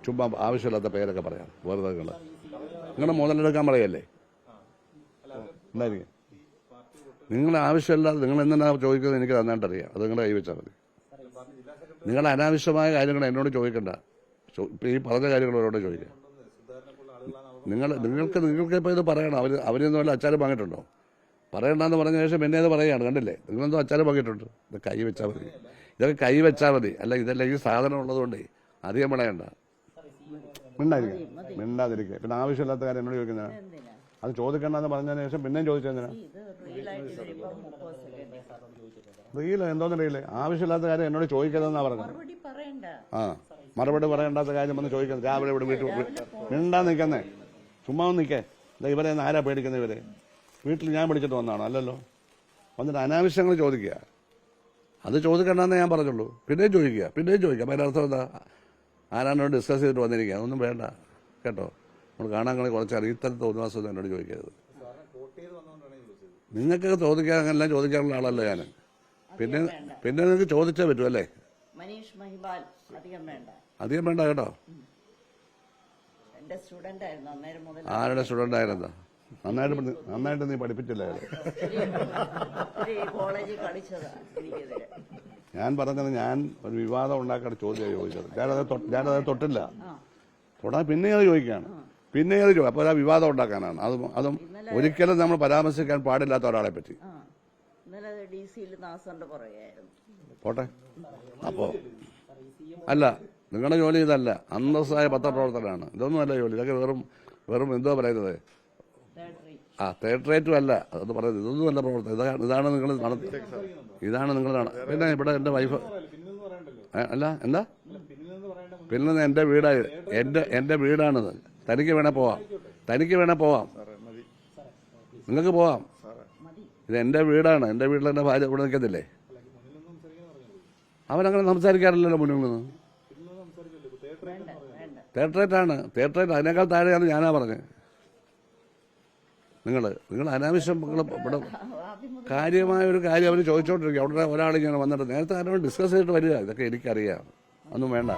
ചുമ്മാ ആവശ്യമില്ലാത്ത പേരൊക്കെ പറയാം വെറുതെ നിങ്ങളുടെ മുതലെടുക്കാൻ പറയല്ലേ എന്തായിരിക്കും നിങ്ങളുടെ ആവശ്യമില്ലാതെ നിങ്ങൾ എന്തിനാ ചോദിക്കുന്നത് എനിക്ക് നന്നായിട്ടറിയാം അത് നിങ്ങളുടെ കൈവച്ചാൽ മതി നിങ്ങളുടെ അനാവശ്യമായ കാര്യങ്ങൾ എന്നോട് ചോദിക്കണ്ട ഈ പറഞ്ഞ കാര്യങ്ങളോട് ചോദിക്കാം നിങ്ങൾക്ക് ഇപ്പോൾ ഇത് പറയണം അവരൊന്നും വല്ല അച്ചാരം വാങ്ങിയിട്ടുണ്ടോ പറയണ്ടെന്ന് പറഞ്ഞ ശേഷം എന്നെ അത് പറയുകയാണ് കണ്ടില്ലേ നിങ്ങളെന്തോ അച്ചാരം വാങ്ങിയിട്ടുണ്ട് ഇത് കൈ വെച്ചാൽ മതി ഇതൊക്കെ കൈ വെച്ചാൽ മതി അല്ല ഇതല്ല ഈ സാധനം ഉള്ളതുകൊണ്ടേ അധികം വിളയണ്ട മിണ്ടാതിരിക്കുക പിന്നെ ആവശ്യമില്ലാത്ത കാര്യം എന്നോട് ചോദിക്കുന്നതിനാ അത് ചോദിക്കണ്ടെന്ന് പറഞ്ഞതിന് ശേഷം പിന്നെയും ചോദിച്ചതിനാ റീല എന്തോന്നറിയില്ലേ ആവശ്യമില്ലാത്ത കാര്യം എന്നോട് ചോദിക്കരുതെന്നാ പറഞ്ഞത് മറുപടി പറയേണ്ടാത്ത കാര്യം വന്ന് ചോദിക്കുന്നത് രാവിലെ ഇവിടെ വീട്ടിൽ മിണ്ടാ നിൽക്കുന്നേ ചുമ്മാ നിൽക്കേ ഇവരെ ആരാ പേടിക്കുന്നത് ഇവരെ വീട്ടിൽ ഞാൻ പിടിച്ചിട്ട് വന്നതാണോ അല്ലല്ലോ വന്നിട്ട് അനാവശ്യങ്ങൾ ചോദിക്കുക അത് ചോദിക്കണ്ടെന്നേ ഞാൻ പറഞ്ഞുള്ളൂ പിന്നെയും ചോദിക്കുക അപ്പം അതിനർത്ഥം എന്താ ആരാണോട് ഡിസ്കസ് ചെയ്തിട്ട് വന്നിരിക്കുക അതൊന്നും വേണ്ട കേട്ടോ നമ്മൾ കാണാൻ കുറച്ച് അറിയത്തരം തോന്നുവാസം എന്നോട് ചോദിക്കരുത് നിങ്ങൾക്ക് ചോദിക്കാൻ അങ്ങനെല്ലാം ചോദിക്കാനുള്ള ആളല്ല ഞാൻ പിന്നെ നിങ്ങൾക്ക് ചോദിച്ചേ പറ്റൂ അല്ലേ അധികം വേണ്ട കേട്ടോ ആരുടെ സ്റ്റുഡന്റ് ആയിരുന്നാ നന്നായിട്ട് നീ പഠിപ്പിച്ചില്ല ഞാൻ പറഞ്ഞത് ഞാൻ ഒരു വിവാദം ഉണ്ടാക്കാൻ ചോദ്യം ചോദിച്ചത് ഞാനത് തൊട്ടില്ല തൊടാൻ പിന്നെ അത് ചോദിക്കുകയാണ് പിന്നെ അത് ചോദിക്കും അപ്പോൾ ആ വിവാദം ഉണ്ടാക്കാനാണ് അതും ഒരിക്കലും നമ്മൾ പരാമർശിക്കാൻ പാടില്ലാത്ത ഒരാളെ പറ്റി പോട്ടെ അപ്പോ അല്ല നിങ്ങളുടെ ജോലി ഇതല്ല അന്തസ്സായ പത്രപ്രവർത്തനമാണ് ഇതൊന്നും അല്ല ജോലി ഇതൊക്കെ വെറും എന്തോ പറയുന്നത് തേർഡ് റേറ്റും അല്ല അത് പറയുന്നത് ഇതൊന്നും അല്ല പ്രവർത്തനം ഇതാണ് നിങ്ങൾ പിന്നെ ഇവിടെ എന്റെ വൈഫ് അല്ല എന്താ പിന്നെ എന്റെ വീടാണിത് തനിക്ക് വേണേ പോവാം നിങ്ങൾക്ക് പോവാം ഇത് എന്റെ വീടാണ് എന്റെ വീട്ടിൽ എന്റെ ഭാര്യ ഇവിടെ നിൽക്കത്തില്ലേ അവരങ്ങനെ സംസാരിക്കാറില്ലല്ലോ മുന്നിൽ നിന്ന് തേർഡ് റേറ്റ് അതിനേക്കാൾ താഴെയാണ് ഞാനാ പറഞ്ഞത് നിങ്ങൾ അനാവശ്യം ഇവിടെ കാര്യമായ ഒരു കാര്യം അവർ ചോദിച്ചോണ്ടിരിക്കും അവിടെ ഒരാളിങ്ങനെ വന്നിട്ട് നേരത്തെ ആരോട് ഡിസ്കസ് ചെയ്തിട്ട് വരിക ഇതൊക്കെ എനിക്കറിയാം ഒന്നും വേണ്ട